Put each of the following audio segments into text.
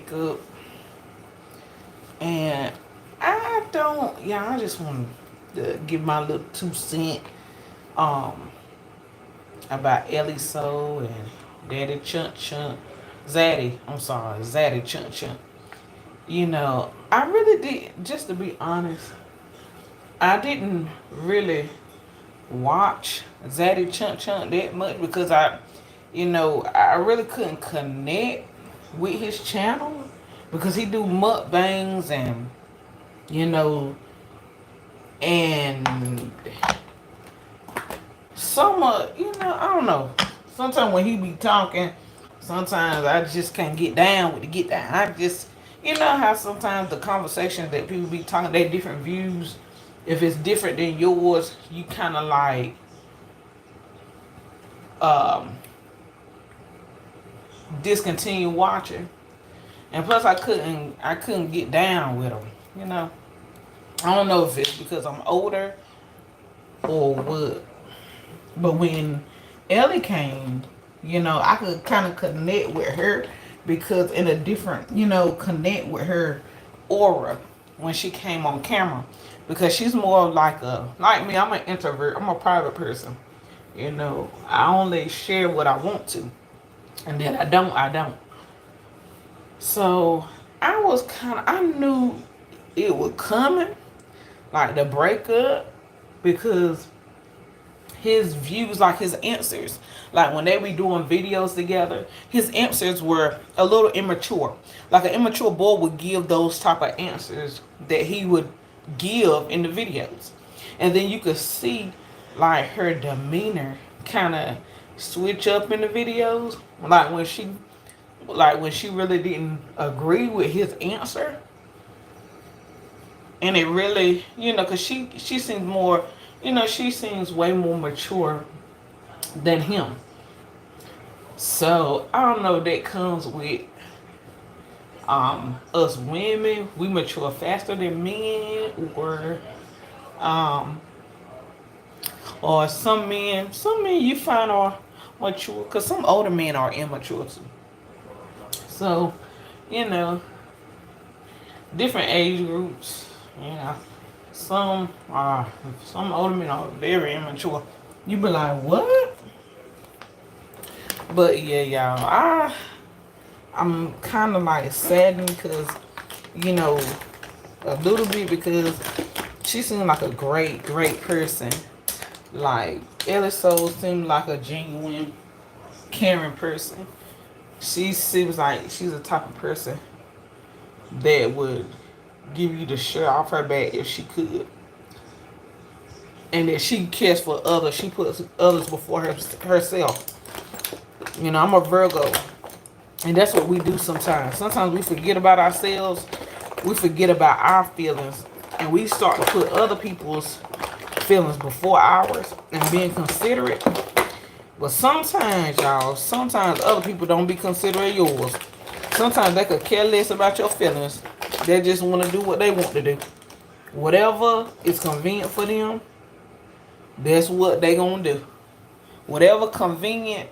makeup. And I just want to give my little 2 cent um, about Ellie Soul and Daddy Chunt Chunt. Zaddy, I'm sorry, Zaddy Chunt Chunt. I really did, just to be honest, I didn't really watch Zaddy Chunt Chunt that much because I really couldn't connect with his channel because he do mukbangs and you know and some I don't know. Sometimes when he be talking, sometimes I just can't get down with the get down. I just how sometimes the conversations that people be talking, they different views. If it's different than yours, you kind of like um discontinue watching. And plus, I couldn't get down with him. I don't know if it's because I'm older or what. But when Ellie came, I could kind of connect with her because in a different, connect with her aura when she came on camera. Because she's more like me, I'm an introvert, I'm a private person. I only share what I want to. And then I don't. So I knew it was coming, like the breakup, because his views, like his answers, like when they be doing videos together, his answers were a little immature. Like an immature boy would give those type of answers that he would give in the videos. And then you could see like her demeanor kind of switch up in the videos. Like when she really didn't agree with his answer, and it really, because she seems more, she seems way more mature than him. So I don't know. That comes with us women. We mature faster than men, um, or some men you find are mature, because some older men are immature too. So, you know, different age groups. You know, some are some older men are very immature. You be like, what? But yeah, y'all, I'm kind of like saddened because, you know, a little bit because she seemed like a great person. Like Ellie Soul seemed like a genuine, caring person. She seems like she's the type of person that would give you the shirt off her back if she could, and that she cares for others. She puts others before herself. I'm a Virgo, and that's what we do sometimes. Sometimes we forget about ourselves, we forget about our feelings, and we start to put other people's feelings before ours and being considerate. But sometimes, y'all, sometimes other people don't be considerate yours. Sometimes they could care less about your feelings. They just want to do what they want to do. Whatever is convenient for them, that's what they gonna do. Whatever convenient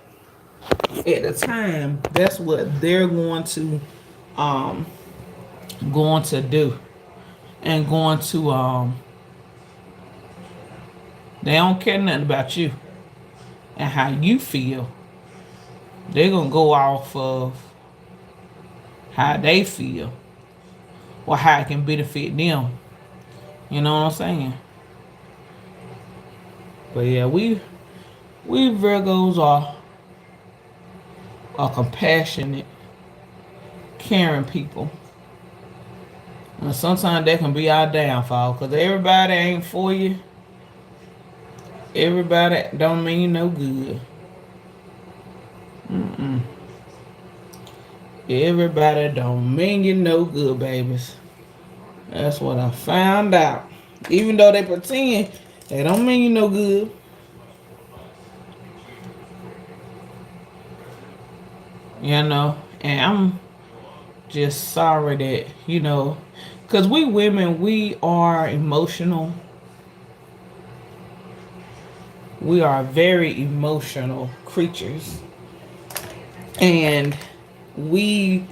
at the time, that's what they're um going to do. And going to they don't care nothing about you and how you feel. They're gonna go off of how they feel or how it can benefit them. You know what I'm saying? But yeah, we Virgos are compassionate, caring people. And sometimes that can be our downfall because everybody ain't for you. Everybody don't mean you no good. Mm-mm. Everybody don't mean you no good, babies. That's what I found out. Even though they pretend, they don't mean you no good. And I'm just sorry that, because we women, we are emotional. We are very emotional creatures. And we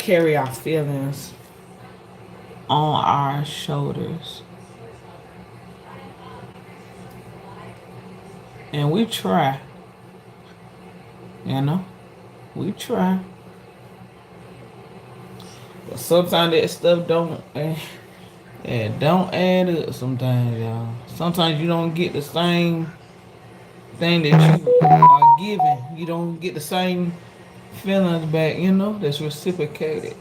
carry our feelings on our shoulders. And we try, you know, we try. But sometimes that stuff don't add up sometimes, y'all. Sometimes you don't get the same thing that you are given. You don't get the same feelings back, that's reciprocated.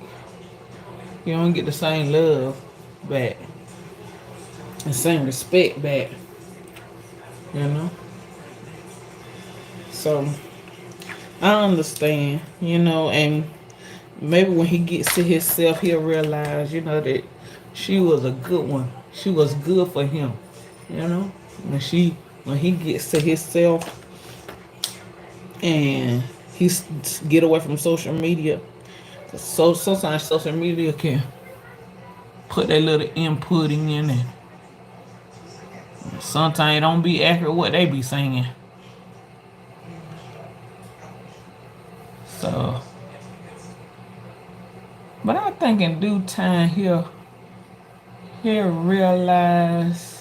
You don't get the same love back. The same respect back. You know? So I understand, and maybe when he gets to himself he'll realize, that she was a good one. She was good for him. You know? When he gets to himself and he get away from social media. So sometimes social media can put that little input in it. Sometimes it don't be accurate what they be saying. So, but I think in due time he'll realize,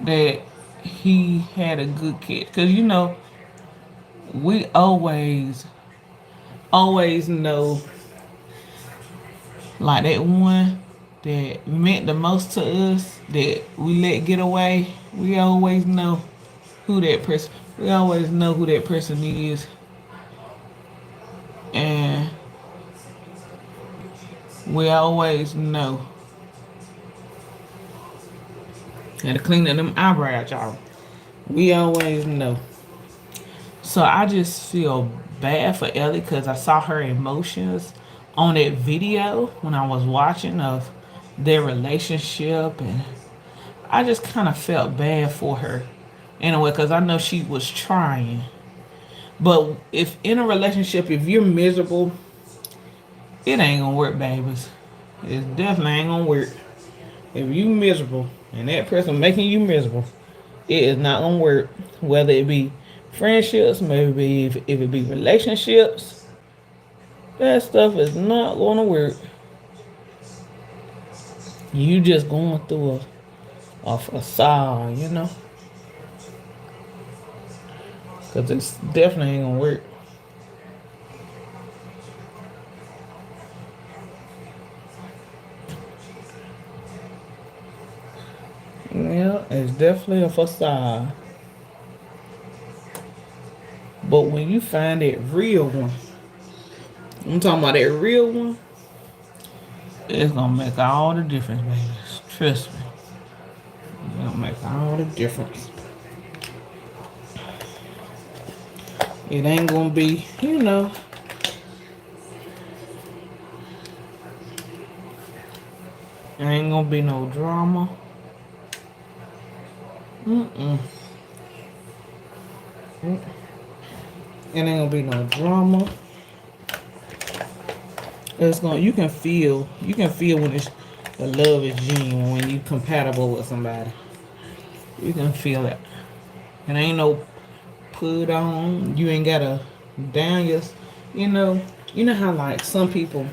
that he had a good kid. Cause we always know, like that one that meant the most to us that we let get away. We always know who that person. We always know who that person is, and we always know. Had to clean up them eyebrows, y'all. We always know. So I just feel bad for Ellie because I saw her emotions on that video when I was watching of their relationship, and I just kind of felt bad for her in a way because I know she was trying. But if in a relationship, if you're miserable, it ain't gonna work, babies. It definitely ain't gonna work. If you miserable and that person making you miserable, it is not gonna work. Whether it be friendships, maybe if it be relationships, that stuff is not gonna work. You just going through a facade, because it's definitely ain't gonna work. Yeah, it's definitely a facade. But when you find that real one, I'm talking about that real one, it's gonna make all the difference, baby. Trust me. It's gonna make all the difference. It ain't gonna be, it ain't gonna be no drama. It ain't gonna be no drama. You can feel when the love is genuine, when you compatible with somebody. You can feel it. It ain't no put on. You ain't gotta down your, you know how like some people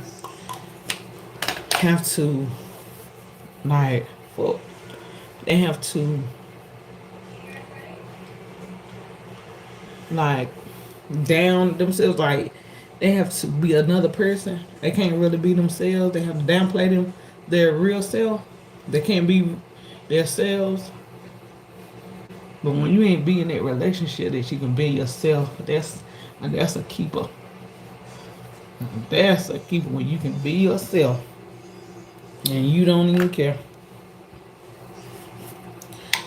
have to like, well, they have to like down themselves, like they have to be another person. They can't really be themselves. They have to downplay their real self. They can't be themselves. But when you ain't be in that relationship that you can be yourself, that's a keeper. That's a keeper when you can be yourself and you don't even care.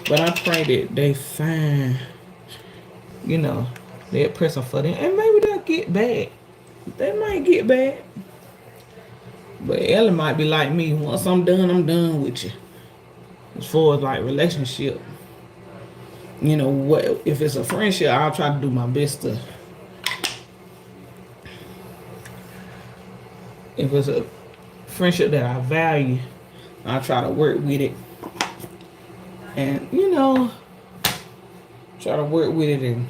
But I pray that they find, that person for them. And maybe they'll get bad. They might get bad. But Ellie might be like me. Once I'm done with you. As far as like relationship. What if it's a friendship, I'll try to do my best to. If it's a friendship that I value, I'll try to work with it. And try to work with it and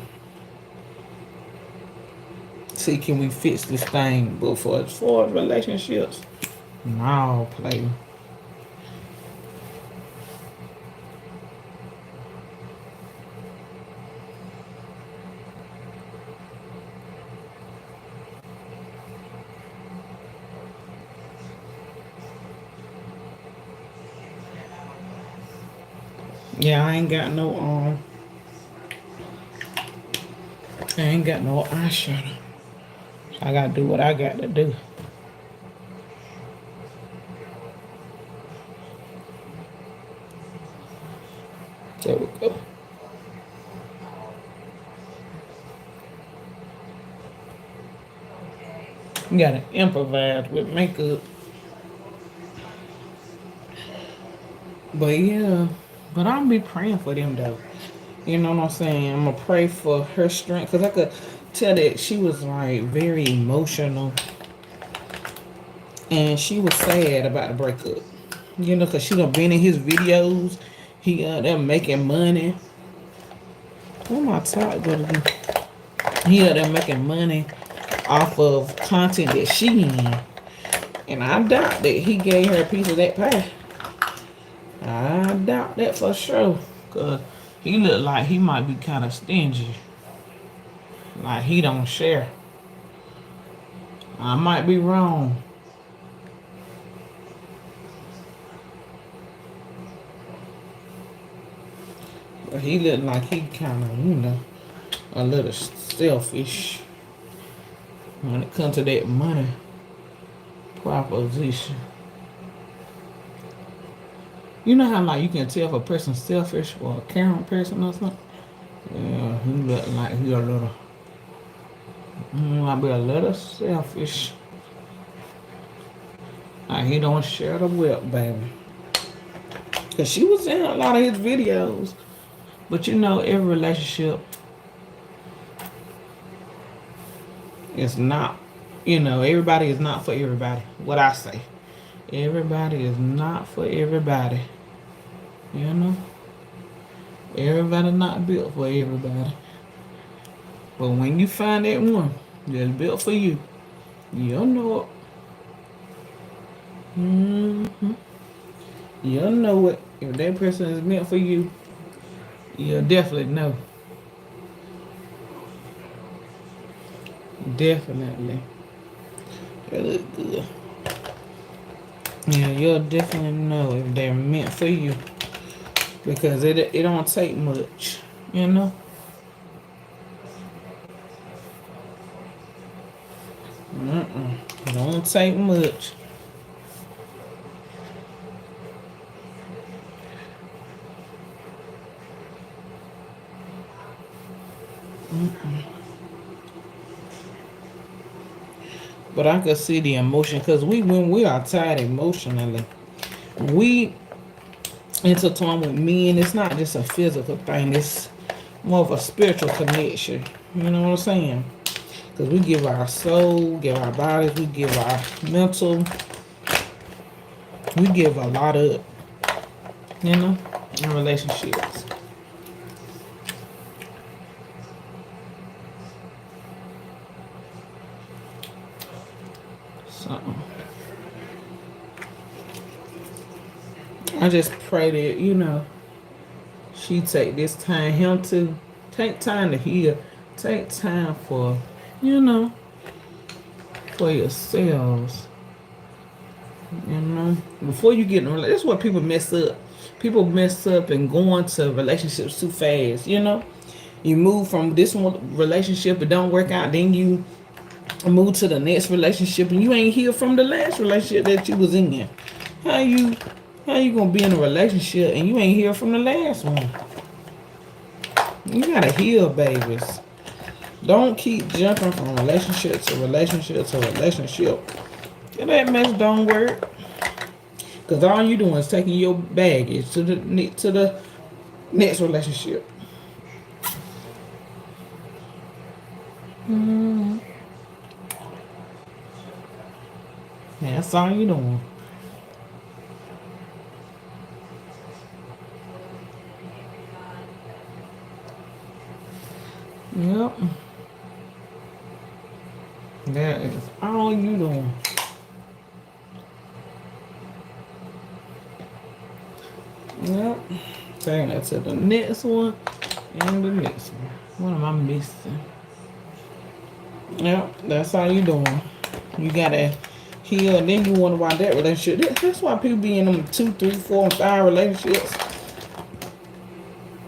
See, can we fix this thing? But for as far as relationships, no, play. Yeah, I ain't got no eyeshadow. I gotta do what I got to do. There we go. You gotta improvise with makeup. But yeah, but I'll be praying for them though. You know what I'm saying? I'm gonna pray for her strength because I could tell that she was like very emotional and she was sad about the breakup. You know, because she done been in his videos. He they're making money. What my top gonna do? He they're making money off of content that she in. And I doubt that he gave her a piece of that pie. I doubt that for sure. Cause he look like he might be kind of stingy. Like he don't share. I might be wrong. But he look like he kind of, you know, a little selfish when it comes to that money proposition. You know how like you can tell if a person's selfish or a caring person or something? Yeah, he look like he a little, might be a little selfish. Like he don't share the wealth, baby. Cause she was in a lot of his videos. But you know, every relationship is not, you know, everybody is not for everybody. What I say. Everybody is not for everybody. You know? Everybody not built for everybody. But when you find that one that's built for you, you'll know it. You'll know it. If that person is meant for you, you'll definitely know. Definitely. They look good. Yeah, you'll definitely know if they're meant for you. Because it don't take much, you know? It don't take much. But I could see the emotion because when we are tired emotionally, we intertwine with men. It's not just a physical thing. It's more of a spiritual connection. You know what I'm saying? Because we give our soul, give our bodies, we give our mental, we give a lot of, you know, in relationships. So I just pray that, you know, she take this time, him to take time to heal, take time for, you know, for yourselves. You know, before you get in a relationship, that's what people mess up. People mess up and go into relationships too fast. You know, you move from this one relationship, it don't work out, then you move to the next relationship, and you ain't healed from the last relationship that you was in. How you, how you gonna be in a relationship and you ain't healed from the last one? You gotta heal, babies. Don't keep jumping from relationship to relationship to relationship. If that mess don't work, because all you doing is taking your baggage to the next relationship. Yeah, that's all you doing. Yep. That is all you doing. Yep. Taking that to the next one and the next one. What am I missing? Yep, that's all you doing. You gotta heal, and then you wonder why that relationship. That's why people be in them 2, 3, 4, and 5 relationships,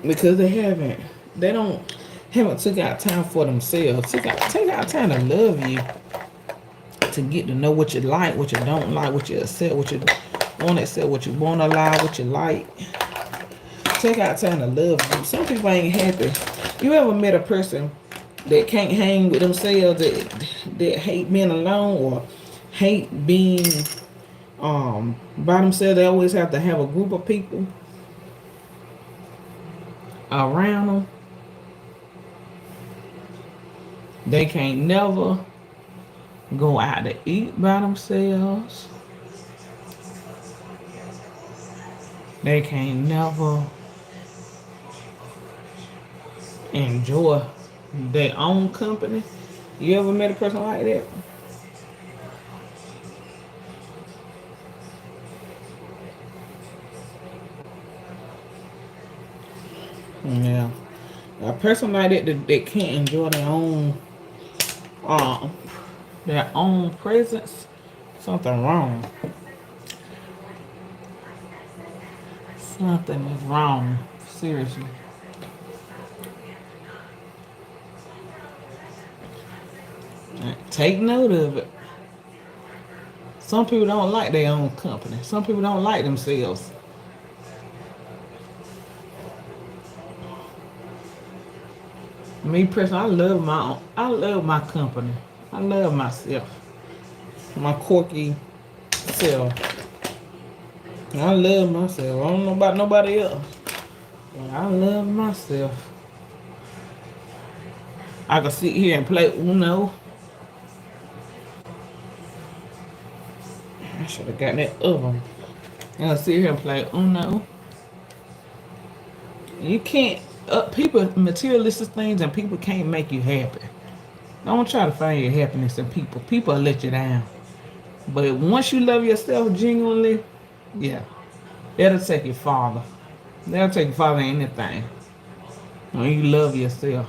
because they haven't took out time for themselves. Take out time to love you, to get to know what you like, what you don't like, what you accept, what you won't accept, what you won't allow, what you like. Take out time to love you. Some people ain't happy. You ever met a person that can't hang with themselves, that hate being alone, or hate being by themselves? They always have to have a group of people around them. They can't never go out to eat by themselves. They can't never enjoy their own company. You ever met a person like that? Yeah. A person like that can't enjoy um their own presence, something wrong. Something is wrong. Seriously. Take note of it. Some people don't like their own company. Some people don't like themselves. Me personally, I love my company. I love myself. My quirky self. I love myself. I don't know about nobody else. But I love myself. I can sit here and play Uno. I should have gotten that oven. I can sit here and play Uno. You can't, people, materialistic things and people can't make you happy. Don't try to find your happiness in people. People will let you down. But once you love yourself genuinely, yeah, that'll take you farther. That'll take you farther than anything. When you love yourself.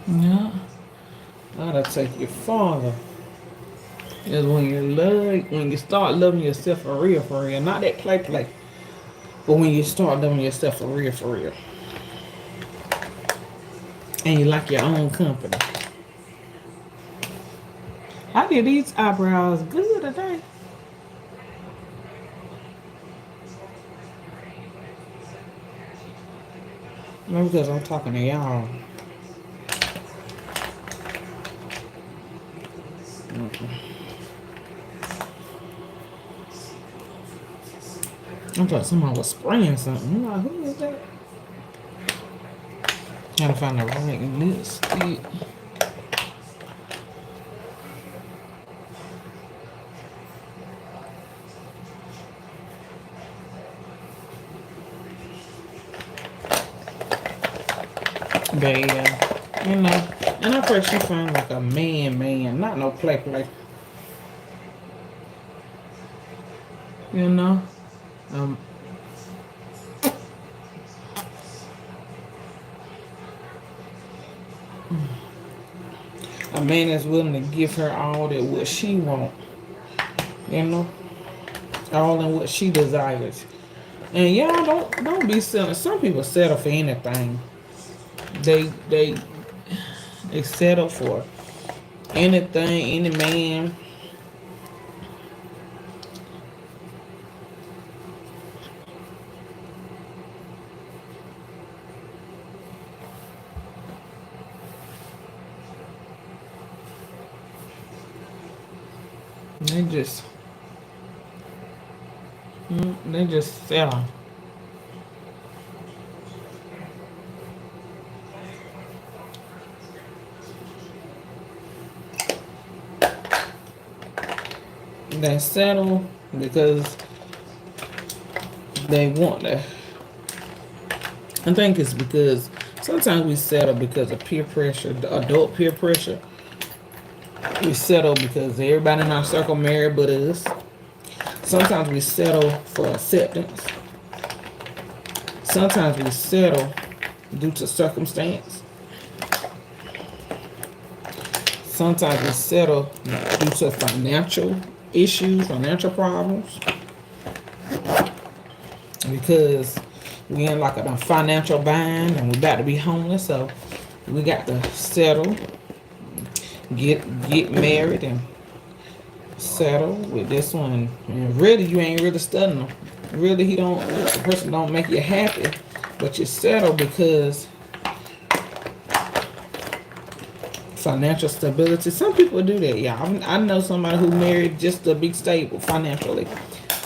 Yeah, that'll take you farther. Is when you start loving yourself for real, not that play, but when you start loving yourself for real, and you like your own company. I did these eyebrows good today. Maybe because I'm talking to y'all. I thought somebody was spraying something. I'm like, who is that? Gotta find the right lipstick. But yeah, and I pray she find like a man, not no play. You know? Um, a man that's willing to give her all that what she want. You know? All in what she desires. And y'all don't be selling. Some people settle for anything. They settle for anything, any man. They just settle. They settle because they want that. I think it's because Sometimes we settle because of peer pressure, the adult peer pressure. We settle because everybody in our circle married but us. Sometimes we settle for acceptance. Sometimes we settle due to circumstance. Sometimes we settle due to financial issues, financial problems. Because we in like a financial bind and we about to be homeless, so we got to settle, get married and settle with this one. And really, you ain't really studying them. Really, the person don't make you happy, but you settle because financial stability. Some people do that, y'all. I know somebody who married just to be stable financially.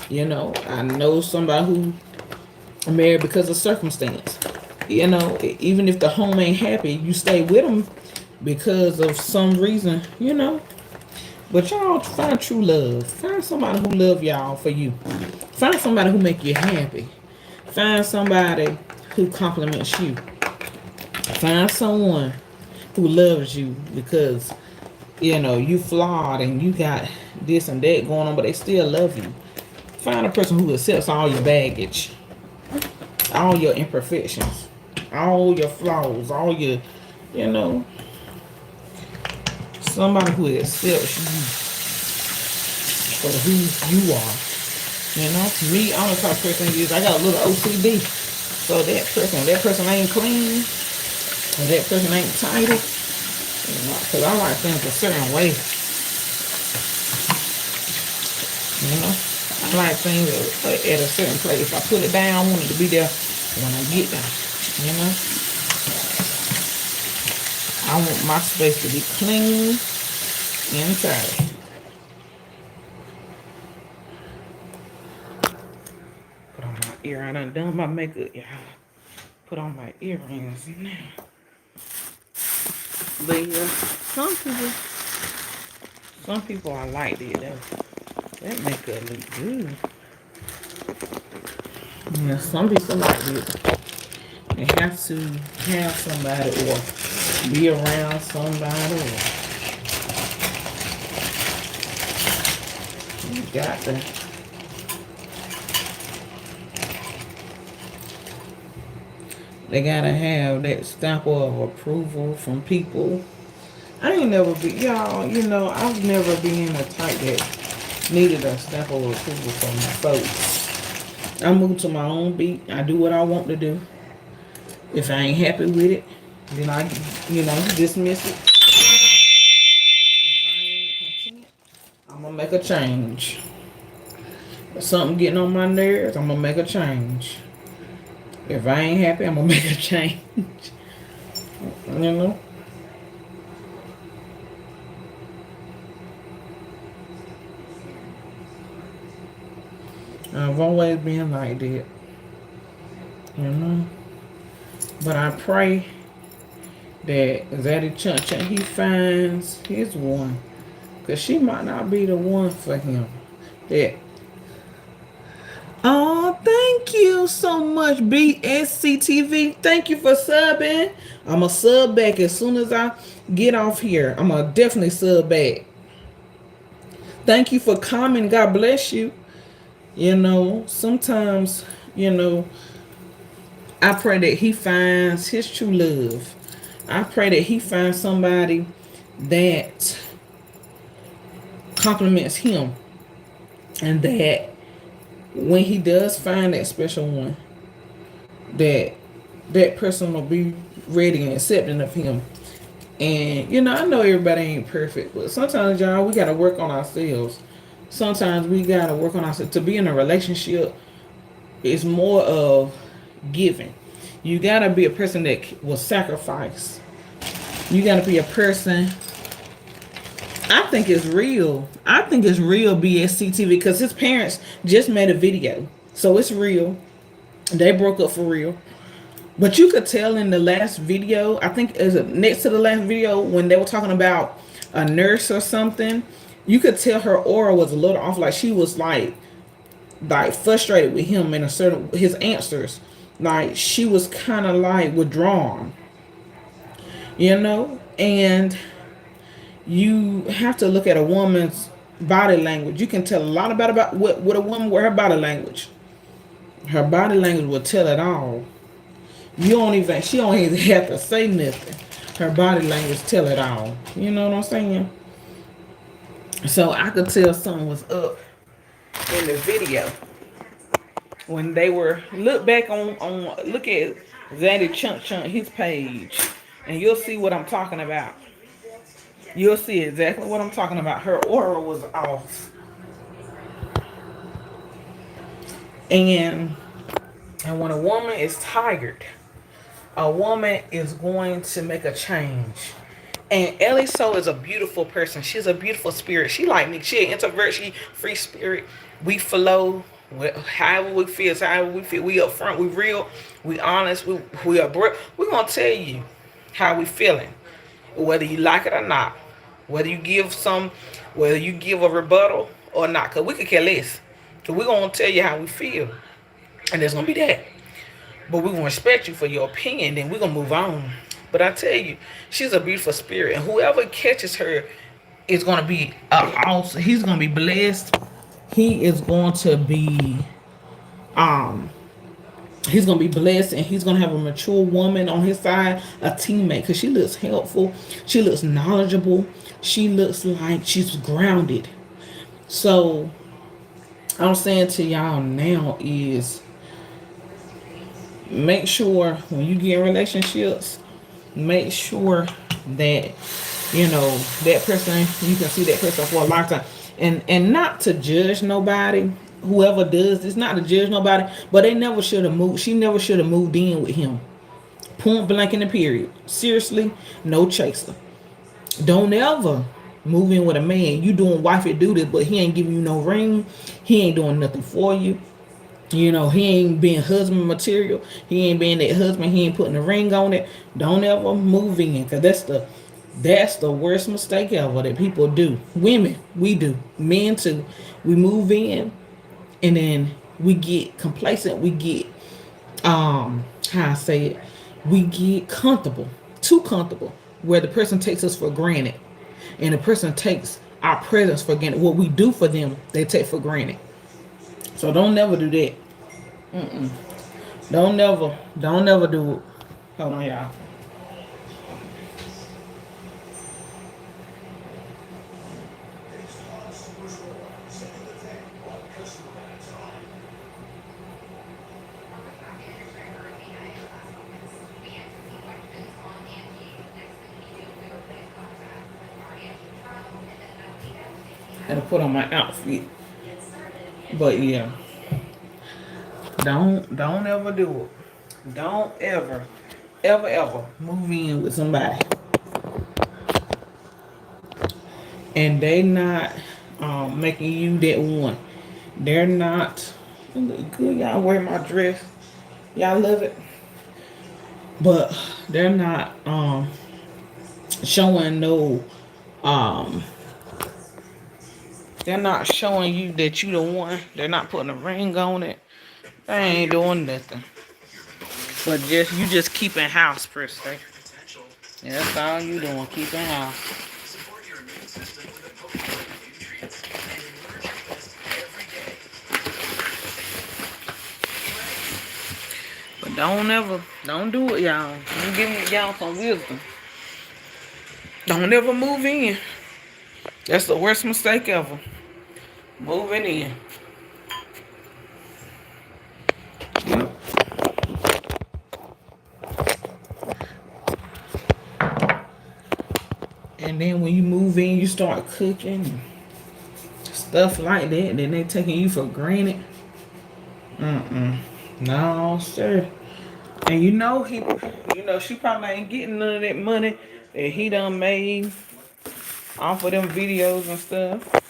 You know, I know somebody who married because of circumstance. You know, even if the home ain't happy, you stay with them because of some reason, you know. But y'all find true love. Find somebody who love y'all for you. Find somebody who make you happy. Find somebody who compliments you. Find someone who loves you because, you know, you flawed and you got this and that going on, but they still love you. Find a person who accepts all your baggage, all your imperfections, all your flaws, all your, you know, somebody who accepts you for who you are. You know, me, I'm the type of person is I got a little OCD. So that person ain't clean, or that person ain't tidy, you know, because I like things a certain way. You know, I like things at a certain place. If I put it down, I want it to be there when I get there. You know, I want my space to be clean and tidy. Put on my ear. I done my makeup, y'all. Put on my earrings now. But yeah, some people are like it though. That makeup look good. Yeah, some people like it. They have to have somebody or be around somebody or you got to. They gotta have that stamp of approval from people. I ain't never be, y'all, you know, I've never been the type that needed a stamp of approval from folks. I move to my own beat. I do what I want to do. If I ain't happy with it, then I, you know, dismiss it. If I ain't content, I'm gonna make a change. If something getting on my nerves, I'm gonna make a change. If I ain't happy, I'm gonna make a change. You know? I've always been like that. You know? But I pray that Zaddy Chunch, he finds his one. Because she might not be the one for him. That. Oh, thank you so much, BSCTV. Thank you for subbing. I'm going to sub back as soon as I get off here. I'm going to definitely sub back. Thank you for coming. God bless you. You know, sometimes, you know, I pray that he finds his true love. I pray that he finds somebody that compliments him. And that when he does find that special one, that person will be ready and accepting of him. And, you know, I know everybody ain't perfect, but sometimes, y'all, we got to work on ourselves. Sometimes we got to work on ourselves. To be in a relationship is more of giving. You got to be a person that will sacrifice. You got to be a person. I think it's real. I think it's real BSCTV because his parents just made a video. So it's real. They broke up for real. But you could tell in the last video, I think is next to the last video when they were talking about a nurse or something, you could tell her aura was a little off. Like she was like frustrated with him and his answers. Like she was kind of like withdrawn. you know, and you have to look at a woman's body language. You can tell a lot about what a woman with her body language. Her body language will tell it all. She don't even have to say nothing. Her body language tell it all. You know what I'm saying? So I could tell something was up in the video when they were look back on look at Zaddy Chunk his page, and you'll see what I'm talking about. You'll see exactly what I'm talking about. Her aura was off, and when a woman is tired, a woman is going to make a change. And Ellie So is a beautiful person. She's a beautiful spirit. She like me. She an introvert. She free spirit. We flow. However we feel, however we feel. We up front. We real. We honest. We are. We're gonna tell you how we feeling, whether you like it or not. Whether you give some, whether you give a rebuttal or not. Cause we could care less. Cause we're gonna tell you how we feel, and there's gonna be that. But we're gonna respect you for your opinion, then we're gonna move on. But I tell you, she's a beautiful spirit, and whoever catches her is gonna be awesome. He's gonna be blessed. He is going to be um he's gonna be blessed, and he's gonna have a mature woman on his side, a teammate, because she looks helpful, she looks knowledgeable, she looks like she's grounded. So I'm saying to y'all now is make sure when you get in relationships, make sure that you know that person, you can see that person for a lifetime, and not to judge nobody. Whoever does this, not to judge nobody, but they never should have moved. She never should have moved in with him. Point blank in the period. Seriously, no chaser. Don't ever move in with a man. You doing wifey duty, but he ain't giving you no ring. He ain't doing nothing for you. You know, he ain't being husband material. He ain't being that husband. He ain't putting a ring on it. Don't ever move in, because that's the worst mistake ever that people do. Women, we do. Men too. We move in, and then we get complacent. We get how I say it, we get comfortable, too comfortable, where the person takes us for granted, and the person takes our presence for granted. What we do for them, they take for granted. So don't never do that. Don't never do it. Hold on, y'all. Had to put on my outfit. But yeah, don't ever do it. Don't ever move in with somebody and they not making you that one. They're not. Look good, y'all wear my dress. Y'all love it. But they're not showing no um they're not showing you that you the one. They're not putting a ring on it. They ain't doing nothing. But just keeping house per se. Yeah, that's all you doing, keeping house. But don't do it, y'all. I'm giving y'all some wisdom. Don't ever move in. That's the worst mistake ever. Moving in. And then when you move in, you start cooking stuff like that. Then they taking you for granted. No, sir. And she probably ain't getting none of that money that he done made off of them videos and stuff.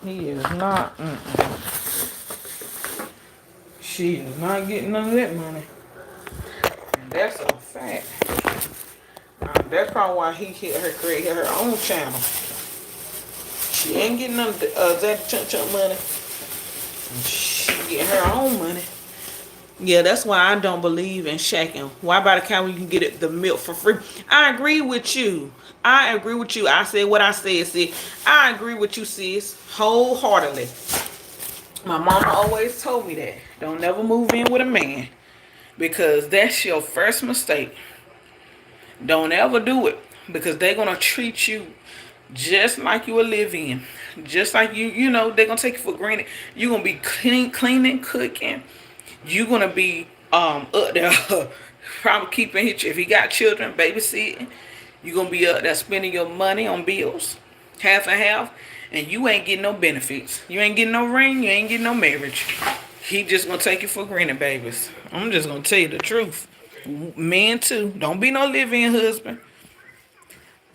He is not. She is not getting none of that money. And that's a fact. That's probably why he create her own channel. She ain't getting none of Zaddy Chunk money. She getting her own money. Yeah, that's why I don't believe in shacking. Why buy the cow when you can get it the milk for free? I agree with you. I agree with you. I said what I said. See, I agree with you, sis, wholeheartedly. My mama always told me that. Don't never move in with a man because that's your first mistake. Don't ever do it because they're gonna treat you just like you a live-in, just like you know they're gonna take you for granted. You're gonna be cleaning, cooking. You're gonna be up there probably keeping his, if he got children, babysitting. You're gonna be up there spending your money on bills, half and half, and you ain't getting no benefits. You ain't getting no ring. You ain't getting no marriage. He just gonna take you for granted, babies. I'm just gonna tell you the truth. Men too. Don't be no live-in husband.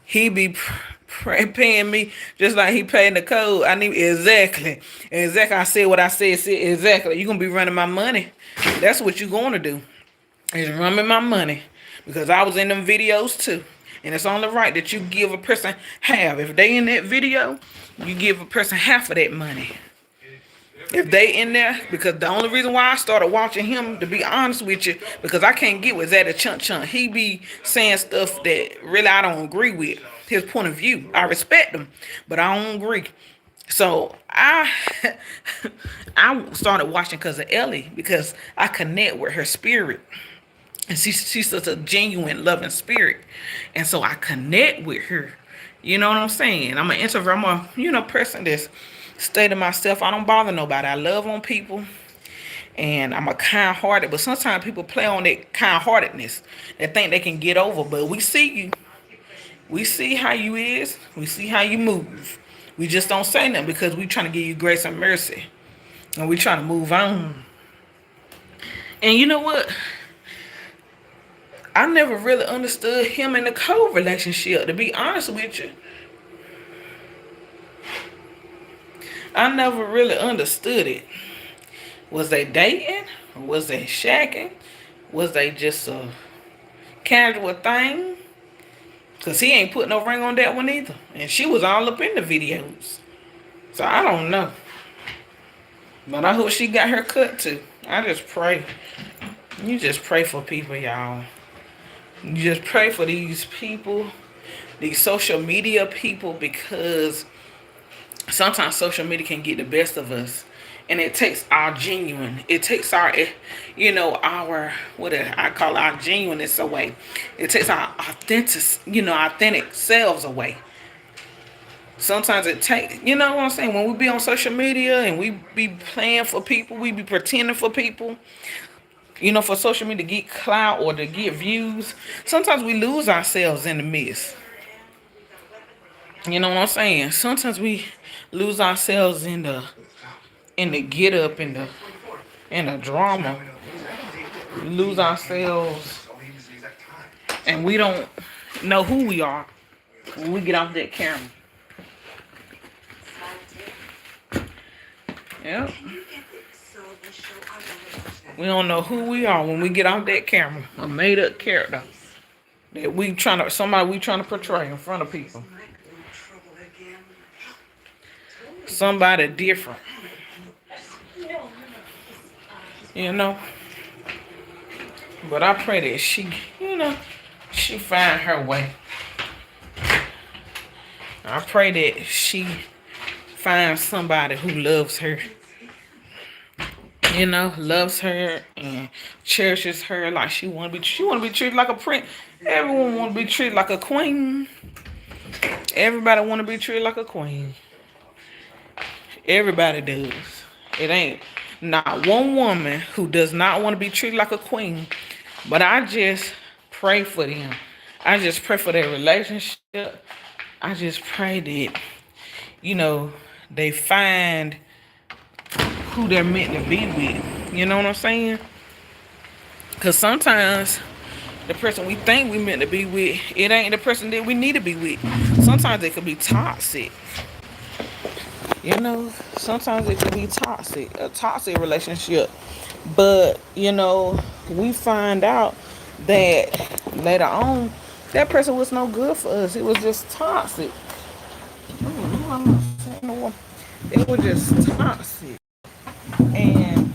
He be paying me just like he paying the code. I need exactly. I said what I said. Exactly. You gonna be running my money. That's what you gonna do. Is running my money because I was in them videos too, and it's only right that you give a person half. If they in that video, you give a person half of that money. If they in there, because the only reason why I started watching him, to be honest with you, because I can't get with Zaddy Chunk. He be saying stuff that really I don't agree with. His point of view. I respect him, but I don't agree. So I I started watching because of Elli, because I connect with her spirit. And she's such a genuine, loving spirit. And so I connect with her. You know what I'm saying? I'm an introvert. I'm a, person that's stay to myself. I don't bother nobody. I love on people. And I'm a kind-hearted. But sometimes people play on that kind-heartedness. They think they can get over. But we see you. We see how you is. We see how you move. We just don't say nothing because we trying to give you grace and mercy. And we trying to move on. And you know what? I never really understood him and the Nicole relationship, to be honest with you. I never really understood it. Was they dating? Or was they shacking? Was they just a casual thing? Because he ain't put no ring on that one either. And she was all up in the videos. So I don't know. But I hope she got her cut too. I just pray. You just pray for people, y'all. You just pray for these people, these social media people, because sometimes social media can get the best of us. And it takes our genuine, it takes our, our, I call our genuineness away. It takes our authentic selves away. Sometimes it takes, you know what I'm saying? When we be on social media and we be playing for people, we be pretending for people, for social media to get clout or to get views. Sometimes we lose ourselves in the midst. You know what I'm saying? Sometimes we lose ourselves in the get up, in the drama. We lose ourselves and we don't know who we are when we get off that camera. Yep. We don't know who we are when we get off that camera. A made up character that somebody we trying to portray in front of people. Somebody different. But I pray that she find her way. I pray that she finds somebody who loves her. Loves her and cherishes her like she want to be treated like a prince. Everyone want to be treated like a queen. Everybody want to be treated like a queen. Everybody does. It ain't not one woman who does not want to be treated like a queen. But I just pray for them. I just pray for their relationship. I just pray that, they find who they're meant to be with. You know what I'm saying? Because sometimes the person we think we meant to be with, it ain't the person that we need to be with. Sometimes it could be toxic. Sometimes it could be toxic, a toxic relationship. But, we find out that later on, that person was no good for us. It was just toxic. It was just toxic. And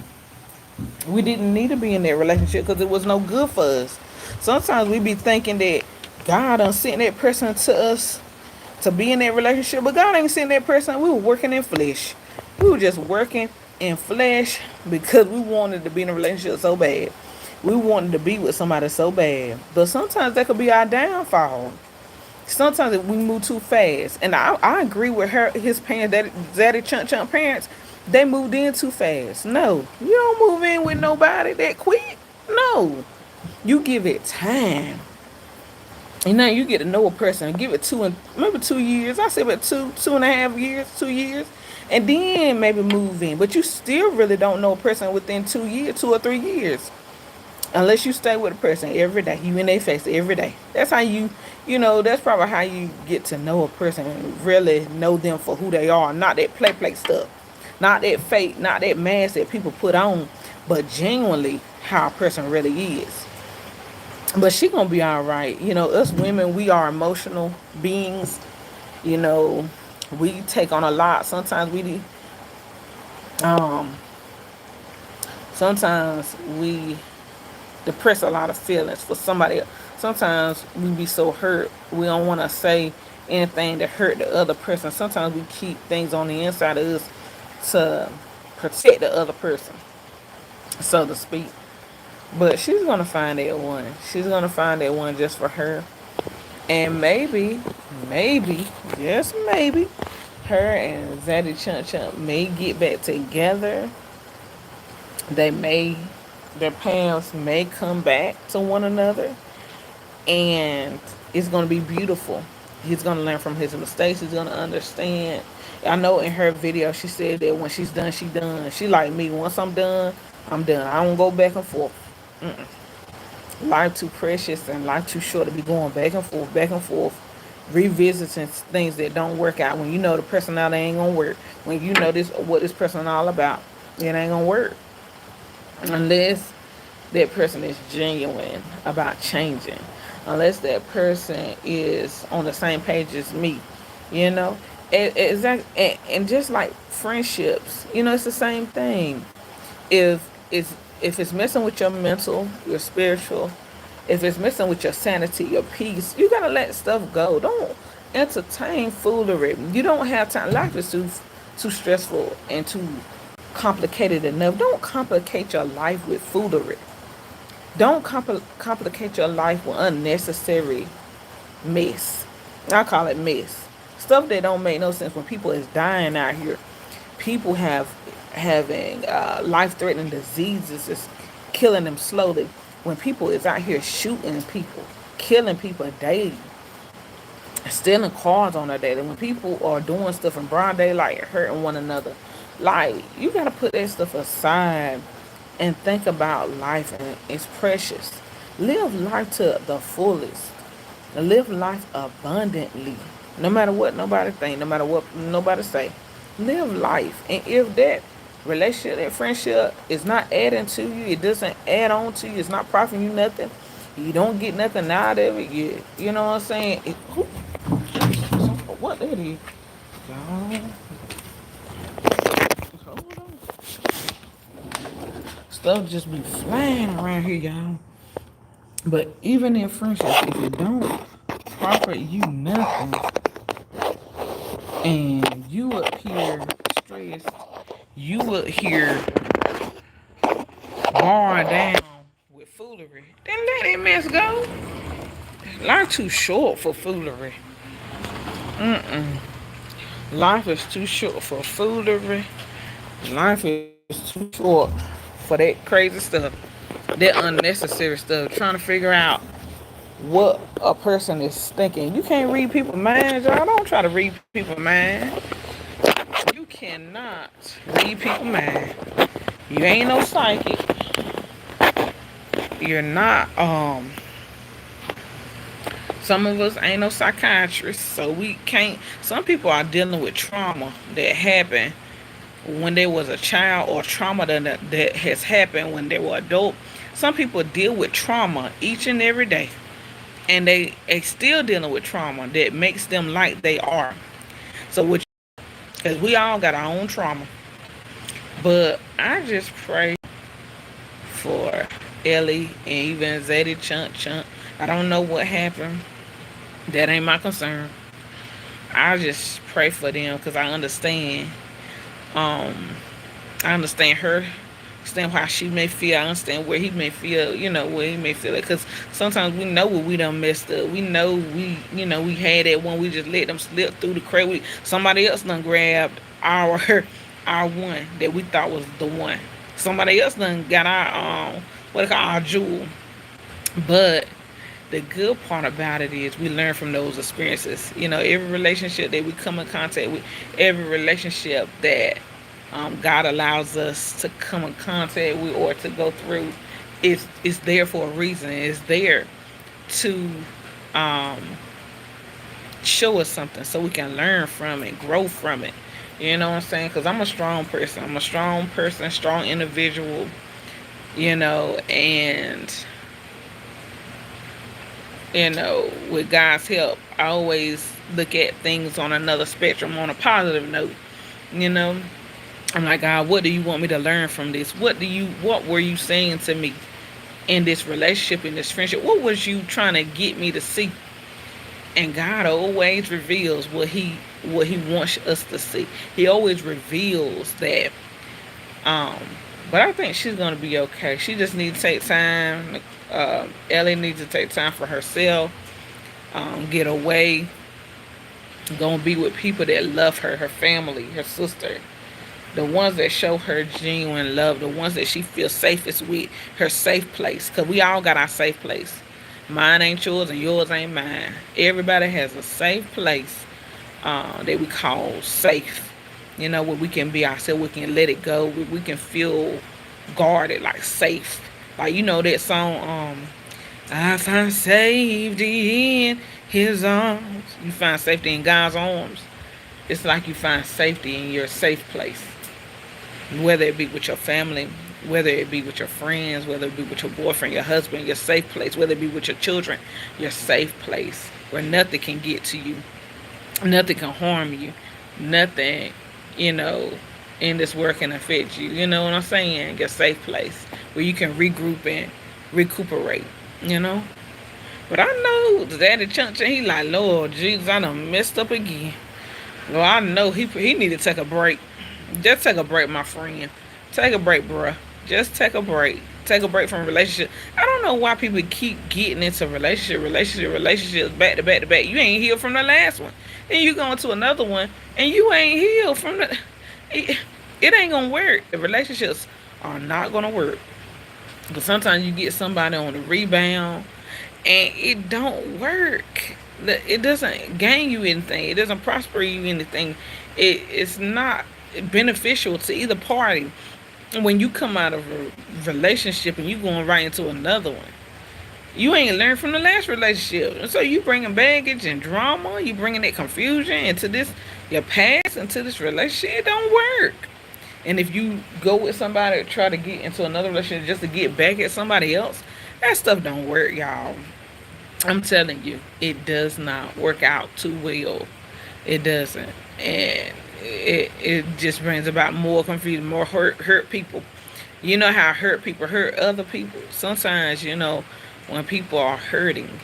We didn't need to be in that relationship because it was no good for us. Sometimes we be thinking that God done sent that person to us to be in that relationship, but God ain't sent that person. We were working in flesh. We were just working in flesh because we wanted to be in a relationship so bad. We wanted to be with somebody so bad. But sometimes that could be our downfall. Sometimes we move too fast. And I agree with his parents, that Zaddy Chunk Chunk parents, they moved in too fast. No, you don't move in with nobody that quick. No. You give it time. And now you get to know a person. Give it maybe 2 years. I say about 2.5 years, 2 years. And then maybe move in. But you still really don't know a person within 2 years, 2 or 3 years. Unless you stay with a person every day. You in their face every day. That's how that's probably how you get to know a person and really know them for who they are. Not that play stuff. Not that fake, not that mask that people put on. But genuinely how a person really is. But she gonna be all right. Us women, we are emotional beings. You know, we take on a lot. Um, sometimes we depress a lot of feelings for somebody else. Sometimes we be so hurt we don't want to say anything to hurt the other person. Sometimes we keep things on the inside of us to protect the other person, so to speak. But she's gonna find that one. She's gonna find that one just for her. And maybe, just maybe, her and Zaddy Chunk Chunk may get back together. They may, their paths may come back to one another. And it's gonna be beautiful. He's gonna learn from his mistakes. He's gonna understand. I know in her video she said that when she's done, she done. She like me. Once I'm done, I'm done. I don't go back and forth. Mm-mm. Life too precious and life too short to be going back and forth, revisiting things that don't work out. When you know the personality ain't gonna work, when you know what this person all about, it ain't gonna work unless that person is genuine about changing. Unless that person is on the same page as me, you know. And just like friendships, it's the same thing. If it's messing with your mental, your spiritual, if it's messing with your sanity, your peace, you gotta let stuff go. Don't entertain foolery. You don't have time. Life is too stressful and too complicated enough. Don't complicate your life with foolery. Don't complicate your life with unnecessary mess. I call it mess. Stuff that don't make no sense when people is dying out here. People having life-threatening diseases is killing them slowly. When people is out here shooting people, killing people daily, stealing cars on a daily. When people are doing stuff in broad daylight, hurting one another, like you gotta put that stuff aside and think about life, and it's precious. Live life to the fullest. Live life abundantly. No matter what nobody think, no matter what nobody say. Live life. And if that relationship, that friendship is not adding to you, it doesn't add on to you, it's not profiting you nothing, you don't get nothing out of it, you know what I'm saying? What that is? Y'all, hold on. Stuff just be flying around here, y'all. But even in friendships, if it don't profit you nothing, and you up here stressed, you up here bar down with foolery, then let that mess go. Life too short for foolery. Mm-mm. Life is too short for foolery. Life is too short for that crazy stuff, that unnecessary stuff. Trying to figure out what a person is thinking. You can't read people's minds, y'all. Don't try to read people's minds. You cannot read people's minds. You ain't no psychic. You're not some of us ain't no psychiatrists, so we can't. Some people are dealing with trauma that happened when they was a child, or trauma that has happened when they were adult. Some people deal with trauma each and every day, and they still dealing with trauma that makes them like they are. So because we all got our own trauma. But I just pray for Ellie and even Zaddy Chunk Chunk. I don't know what happened. That ain't my concern. I just pray for them because Um, I understand her. Understand how she may feel. I understand where he may feel. Where he may feel it. Because sometimes we know what we done messed up. We know we had that one. We just let them slip through the crack. Somebody else done grabbed our our one that we thought was the one. Somebody else done got our what they call our jewel. But the good part about it is we learn from those experiences. Every relationship that we come in contact with, every relationship that God allows us to come in contact with or to go through, is there for a reason. It's there to um, show us something so we can learn from it, grow from it. You know what I'm saying? Because I'm a strong person. I'm a strong person, strong individual, and with God's help, I always look at things on another spectrum, on a positive note. You know, I'm like, God, what do you want me to learn from this? What were you saying to me in this relationship, in this friendship? What was you trying to get me to see? And God always reveals what He wants us to see. He always reveals that. But I think she's gonna be okay. She just needs to take time. Ellie needs to take time for herself. Get away. Go and be with people that love her, her family, her sister. The ones that show her genuine love, the ones that she feels safest with, her safe place. Because we all got our safe place. Mine ain't yours and yours ain't mine. Everybody has a safe place that we call safe. Where we can be ourselves, we can let it go, we can feel guarded, like safe. Like, that song, I find safety in His arms. You find safety in God's arms. It's like you find safety in your safe place. Whether it be with your family, whether it be with your friends, whether it be with your boyfriend, your husband, your safe place, whether it be with your children, your safe place where nothing can get to you, nothing can harm you, nothing, in this work can affect you. You know what I'm saying? Your safe place where you can regroup and recuperate, But I know Daddy Chunk, he like, Lord Jesus, I done messed up again. Well, I know he need to take a break. Just take a break, my friend. Take a break, bruh. Just take a break. Take a break from relationship. I don't know why people keep getting into relationships back to back to back. You ain't healed from the last one. Then you go into another one and you ain't healed from the... It ain't gonna work. The relationships are not gonna work. But sometimes you get somebody on the rebound and it don't work. It doesn't gain you anything. It doesn't prosper you anything. It's not beneficial to either party. When you come out of a relationship and you going right into another one, you ain't learned from the last relationship. And so you bringing baggage and drama. You bringing that confusion into your past, into this relationship. It don't work. And if you go with somebody to try to get into another relationship just to get back at somebody else, that stuff don't work, y'all. I'm telling you, it does not work out too well. It doesn't. And it just brings about more confusion, more hurt people. You know how hurt people hurt other people? Sometimes, when people are hurting,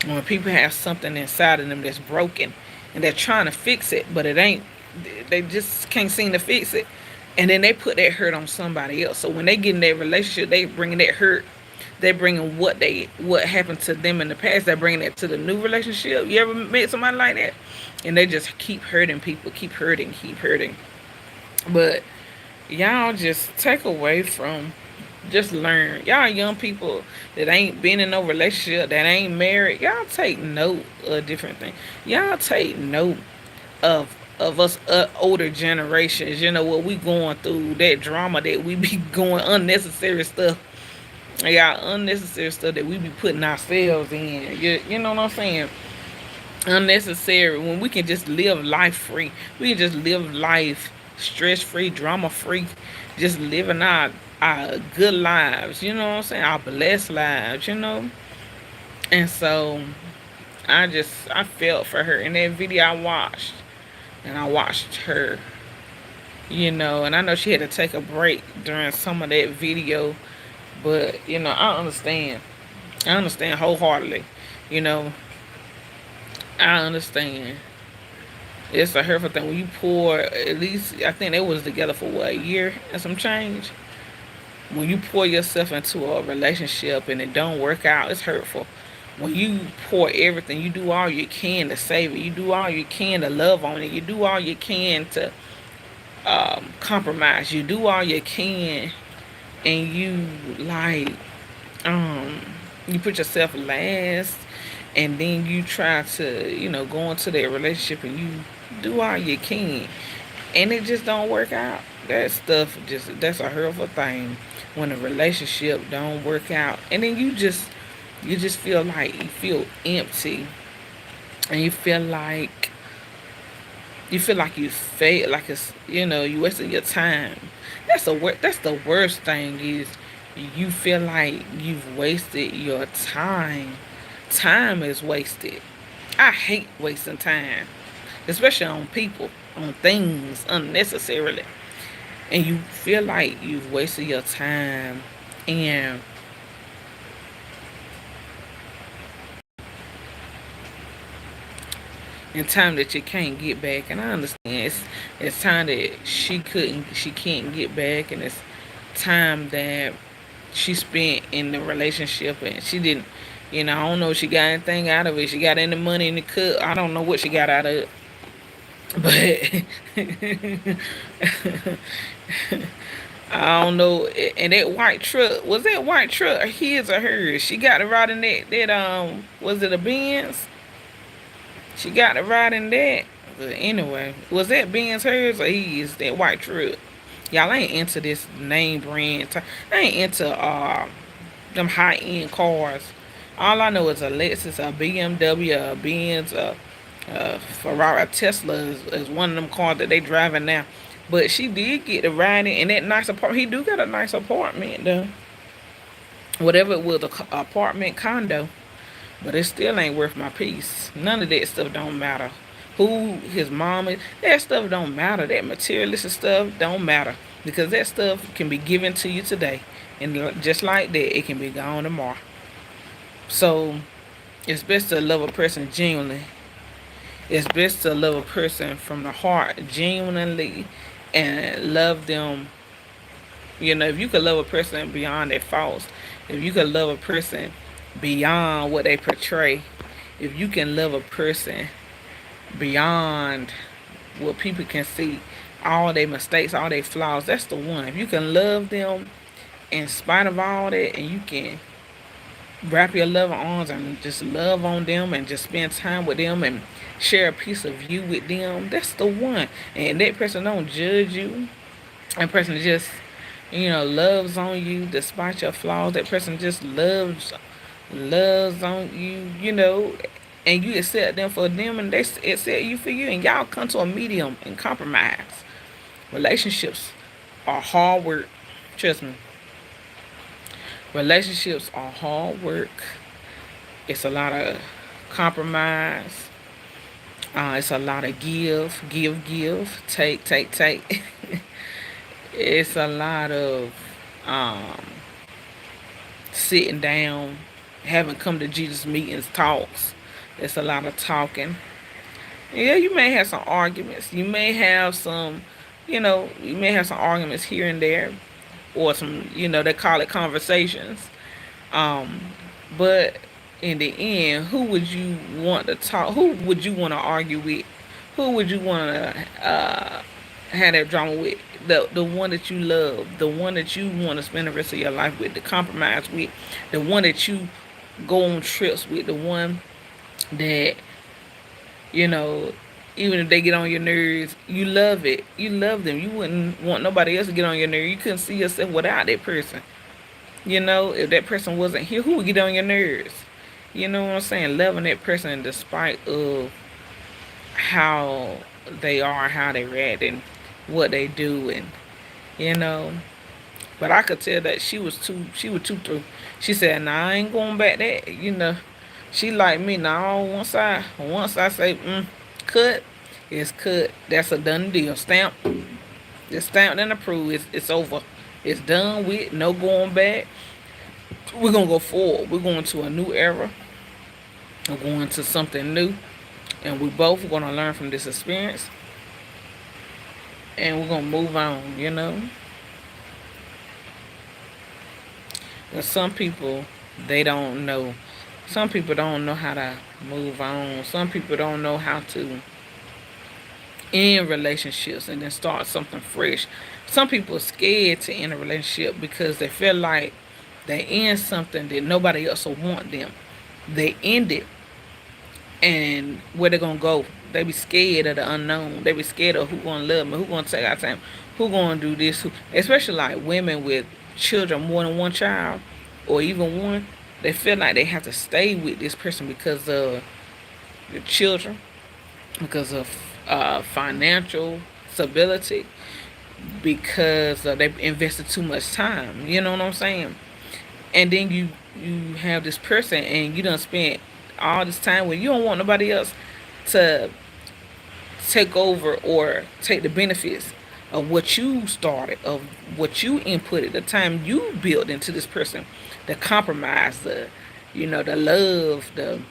when people have something inside of them that's broken and they're trying to fix it, but it ain't, they just can't seem to fix it. And then they put that hurt on somebody else. So when they get in that relationship, they bringing that hurt. They're bringing what happened to them in the past. They're bringing it to the new relationship. You ever met somebody like that? And they just keep hurting people, keep hurting. But y'all just take away from, just learn. Y'all young people that ain't been in no relationship, that ain't married, y'all take note of different things. Y'all take note of us older generations, what we going through, that drama that we be going, unnecessary stuff. Y'all, unnecessary stuff that we be putting ourselves in. You know what I'm saying? Unnecessary, when we can just live life free. We can just live life stress free, drama free, just living our good lives, you know what I'm saying? Our blessed lives, And so I felt for her in that video I watched. And I watched her, and I know she had to take a break during some of that video But I understand. I understand wholeheartedly. You know, I understand. It's a hurtful thing when you pour. At least I think they was together for what, a year and some change. When you pour yourself into a relationship and it don't work out, it's hurtful. When you pour everything, you do all you can to save it. You do all you can to love on it. You do all you can to compromise. You do all you can, and you like um you put yourself last, and then you try to go into that relationship and you do all you can, and it just don't work out. That stuff, just that's a hurtful thing when a relationship don't work out, and then you just feel like you feel empty, and you feel like you fail, like it's you wasted your time. That's the worst thing is you feel like you've wasted your time. Time is wasted. I hate wasting time, especially on people, on things unnecessarily. And you feel like you've wasted your time, and time that you can't get back. And I understand it's time that she can't get back, and it's time that she spent in the relationship and she didn't. I don't know if she got anything out of it. She got any money in the cut. I don't know what she got out of it. But I don't know. And that white truck, was that white truck his or hers? She got to ride in that was it a Benz? She got to ride in that. But anyway, was that Benz hers or his? That white truck. Y'all ain't into this name brand. I ain't into them high end cars. All I know is a Lexus, a BMW, a Benz, a Ferrari, a Tesla is one of them cars that they driving now. But she did get to ride in that nice apartment. He do got a nice apartment though. Whatever it was, a apartment condo. But it still ain't worth my peace. None of that stuff don't matter. Who his mom is, that stuff don't matter. That materialistic stuff don't matter. Because that stuff can be given to you today. And just like that, it can be gone tomorrow. So, it's best to love a person genuinely. It's best to love a person from the heart, genuinely, and love them. If you could love a person beyond their faults, if you could love a person beyond what they portray, if you can love a person beyond what people can see, all their mistakes, all their flaws, that's the one. If you can love them in spite of all that, and you can wrap your loving arms and just love on them and just spend time with them and share a piece of you with them, that's the one. And that person don't judge you. That person just loves on you despite your flaws. That person just loves on you, and you accept them for them, and they accept you for you, and y'all come to a medium and compromise. Relationships are hard work. Trust me. Relationships are hard work. It's a lot of compromise. It's a lot of give, take. It's a lot of um, sitting down, having come to Jesus meetings, talks. It's a lot of talking. Yeah, you may have some arguments. You may have some arguments here and there, or some, they call it conversations. Um, but in the end, who would you want to talk? Who would you want to argue with? Who would you want to have that drama with? The one that you love, the one that you want to spend the rest of your life with, the compromise with, the one that you go on trips with, the one that you know, even if they get on your nerves, you love it. You love them. You wouldn't want nobody else to get on your nerves. You couldn't see yourself without that person. If that person wasn't here, who would get on your nerves? You know what I'm saying? Loving that person despite of how they are, how they react, and what they do, and you know. But I could tell that she was too through. She said, "Nah, I ain't going back there." She like me. Now once I say cut, it's cut. That's a done deal. Stamp. It's stamped and approved. It's over. It's done with. No going back. we're going to go forward. We're going to a new era. We're going to something new. And we both are going to learn from this experience. And we're going to move on, you know. And some people, they don't know. Some people don't know how to move on. Some people don't know how to end relationships and then start something fresh. Some people are scared to end a relationship because they feel like they end something that nobody else will want them. They end it, and where they're gonna go? They be scared of the unknown. They be scared of who gonna love me, who gonna take our time, who gonna do this. Who, especially like women with children, more than one child, or even one. They feel like they have to stay with this person because of the children, because of financial stability, because they've invested too much time. You know what I'm saying? And then you have this person and you done spent all this time when you don't want nobody else to take over or take the benefits of what you started, of what you inputted, the time you built into this person, the compromise, the love, the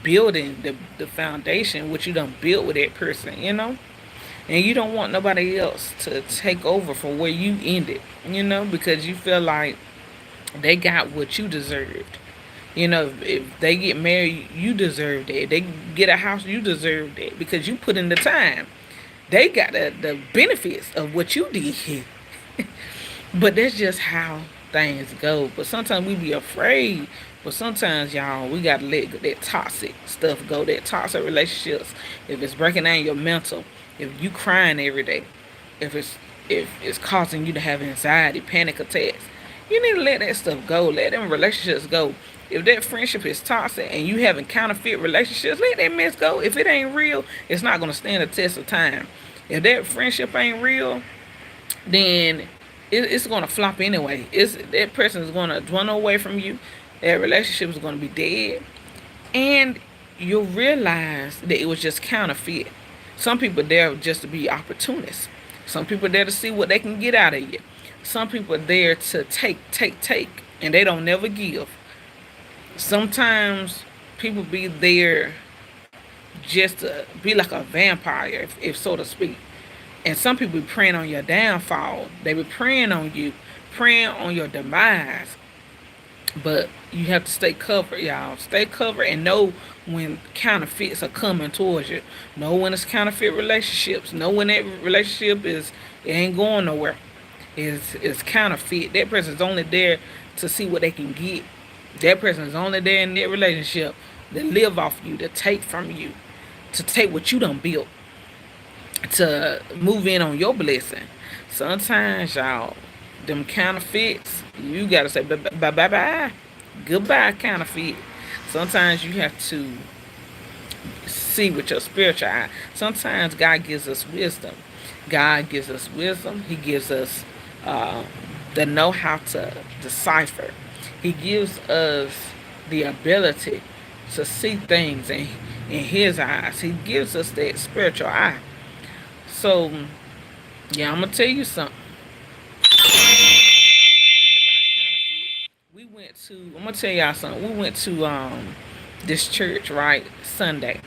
building, the foundation, what you done built with that person, you know? And you don't want nobody else to take over from where you ended, you know, because you feel like they got what you deserved. You know, if they get married, you deserve that. If they get a house, you deserve that because you put in the time. They got the benefits of what you did. But that's just how things go. But sometimes we be afraid. But sometimes, y'all, we got to let that toxic stuff go, that toxic relationships. If it's breaking down your mental, if you crying every day, if it's causing you to have anxiety, panic attacks, you need to let that stuff go. Let them relationships go. If that friendship is toxic and you having counterfeit relationships, let that mess go. If it ain't real, it's not going to stand the test of time. If that friendship ain't real, then it's going to flop anyway. That person is going to run away from you. That relationship is going to be dead. And you'll realize that it was just counterfeit. Some people there just to be opportunists. Some people there to see what they can get out of you. Some people are there to take, and they don't never give. Sometimes people be there just to be like a vampire, if so to speak. And some people be praying on your downfall. They be praying on you, praying on your demise. But you have to stay covered, y'all. Stay covered and know when counterfeits are coming towards you. Know when it's counterfeit relationships. Know when that relationship it ain't going nowhere. It's counterfeit. That person's only there to see what they can get. That person is only there in that relationship to live off you, to take from you, to take what you done built, to move in on your blessing. Sometimes, y'all, them counterfeits, you gotta say bye. Goodbye, counterfeit. Sometimes you have to see with your spiritual eye. Sometimes God gives us wisdom. God gives us wisdom. He gives us the know how to decipher. He gives us the ability to see things in his eyes. He gives us that spiritual eye. So, yeah, I'm going to tell you something. I'm going to tell y'all something. We went to this church, right, Sunday.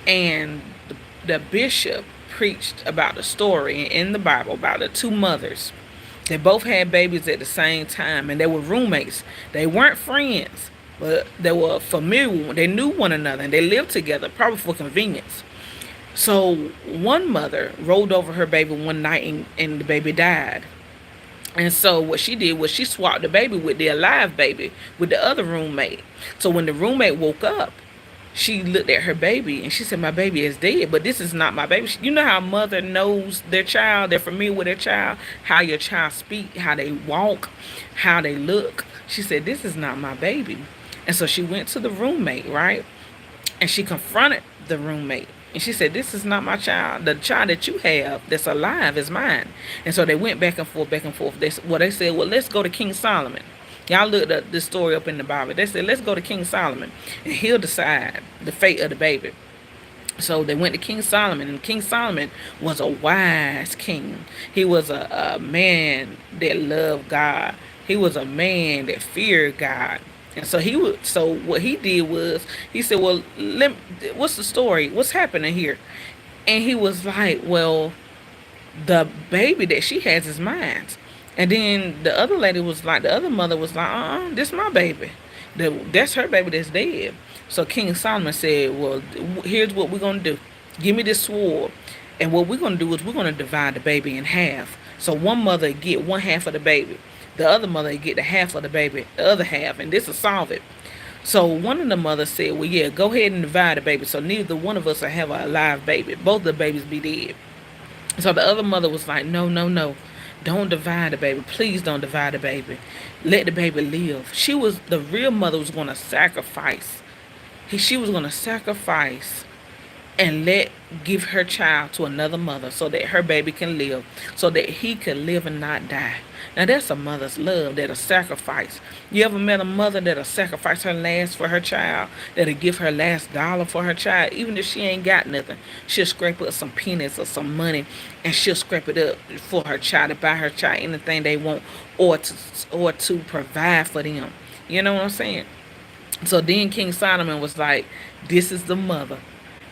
And the bishop preached about the story in the Bible about the two mothers. They both had babies at the same time, and they were roommates. They weren't friends, but they were familiar. They knew one another, and they lived together, probably for convenience. So one mother rolled over her baby one night, and the baby died. And so what she did was she swapped the baby with the alive baby with the other roommate. So when the roommate woke up, she looked at her baby and she said, my baby is dead, but this is not my baby. You know how a mother knows their child, they're familiar with their child, how your child speak, how they walk, how they look. She said, this is not my baby. And so she went to the roommate, right? And she confronted the roommate. And she said, this is not my child. The child that you have that's alive is mine. And so they went back and forth. They said, well, let's go to King Solomon. Y'all looked this story up in the Bible. They said, let's go to King Solomon, and he'll decide the fate of the baby. So they went to King Solomon, and King Solomon was a wise king. He was a man that loved God, He was a man that feared God. And so he would. So what he did was he said, "Well, what's the story? What's happening here?" And he was like, "Well, the baby that she has is mine." And then the other lady was like, the other mother was like, this my baby. That's her baby that's dead. So King Solomon said, well, here's what we're going to do. Give me this sword. And what we're going to do is we're going to divide the baby in half. So one mother get one half of the baby. The other mother get the half of the baby, the other half. And this will solve it. So one of the mothers said, well, yeah, go ahead and divide the baby. So neither one of us will have a live baby. Both the babies be dead. So the other mother was like, no, no, no. Don't divide the baby. Please don't divide the baby. Let the baby live. The real mother was going to sacrifice. She was going to sacrifice and give her child to another mother so that her baby can live, so that he can live and not die. Now that's a mother's love, that'll sacrifice. You ever met a mother that'll sacrifice her last for her child, that'll give her last dollar for her child, even if she ain't got nothing? She'll scrape up some pennies or some money, and she'll scrape it up for her child, to buy her child anything they want, or to provide for them. You know what I'm saying? So then King Solomon was like, this is the mother.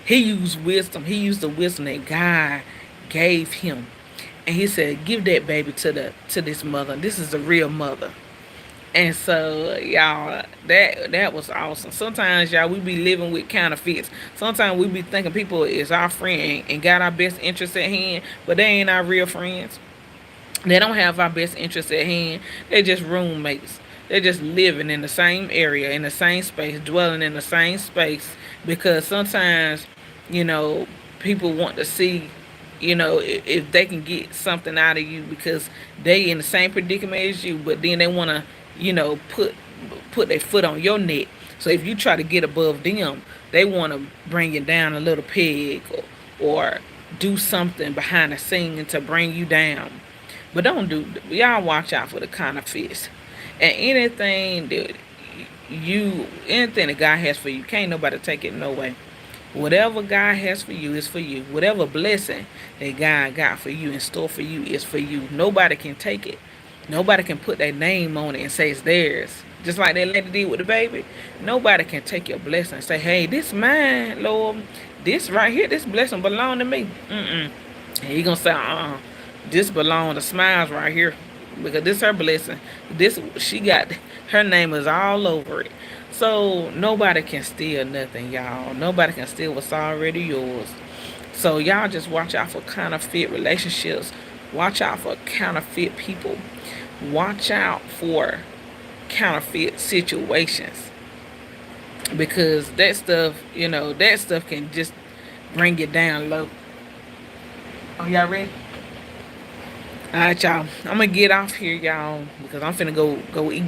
He used wisdom. He used the wisdom that God gave him. And he said, give that baby to this mother. This is the real mother. And so, y'all, that was awesome. Sometimes, y'all, we be living with counterfeits. Sometimes we be thinking people is our friend and got our best interests at hand, but they ain't our real friends. They don't have our best interests at hand. They're just roommates. They're just living in the same area, in the same space, dwelling in the same space. Because sometimes, people want to see, if they can get something out of you because they in the same predicament as you, but then they want to, put their foot on your neck. So if you try to get above them, they want to bring you down a little peg, or do something behind the scene to bring you down. But y'all watch out for the counterfeits. And anything that God has for you, can't nobody take it no way. Whatever God has for you is for you. Whatever blessing that God got for you, in store for you, is for you. Nobody can take it. Nobody can put their name on it and say it's theirs. Just like that lady did with the baby. Nobody can take your blessing and say, hey, this mine, Lord. This right here, this blessing belong to me. And he gonna say, this belong to Smileyz right here. Because this her blessing. She got, her name is all over it. So nobody can steal nothing, y'all. Nobody can steal what's already yours. So y'all just watch out for counterfeit relationships. Watch out for counterfeit people. Watch out for counterfeit situations. Because that stuff can just bring you down low. Oh, y'all ready? Alright, y'all. I'm gonna get off here, y'all, because I'm finna go eat.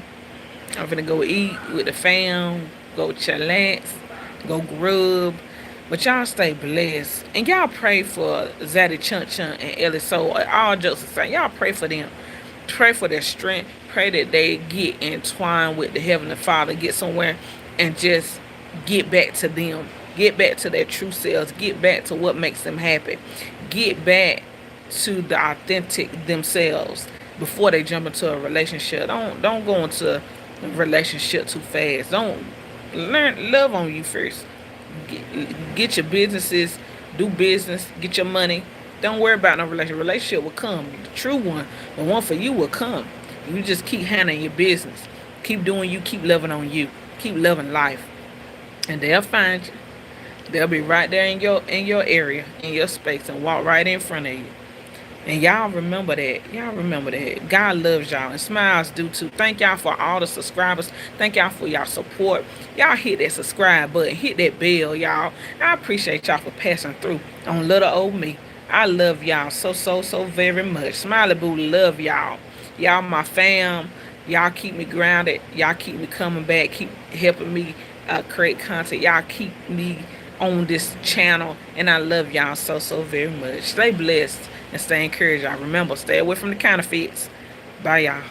I'm finna go eat with the fam, go chillax, go grub. But y'all stay blessed. And y'all pray for Zaddy, Chun Chun, and Elli. So all jokes aside, y'all pray for them. Pray for their strength. Pray that they get entwined with the Heavenly Father, get somewhere, and just get back to them. Get back to their true selves. Get back to what makes them happy. Get back to the authentic themselves before they jump into a relationship. Don't go into a relationship too fast. Don't love on you first. Get your businesses, do business, get your money. Don't worry about no relationship. Relationship will come. The true one, the one for you, will come. You just keep handling your business. Keep doing you. Keep loving on you. Keep loving life, and they'll find you. They'll be right there in your area, in your space, and walk right in front of you. And y'all remember that. Y'all remember that. God loves y'all. And Smileyz do too. Thank y'all for all the subscribers. Thank y'all for y'all support. Y'all hit that subscribe button. Hit that bell, y'all. I appreciate y'all for passing through on little old me. I love y'all so very much. Smiley Boos love y'all. Y'all my fam. Y'all keep me grounded. Y'all keep me coming back. Keep helping me create content. Y'all keep me on this channel. And I love y'all so very much. Stay blessed. And stay encouraged, y'all. Remember, stay away from the counterfeits. Bye, y'all.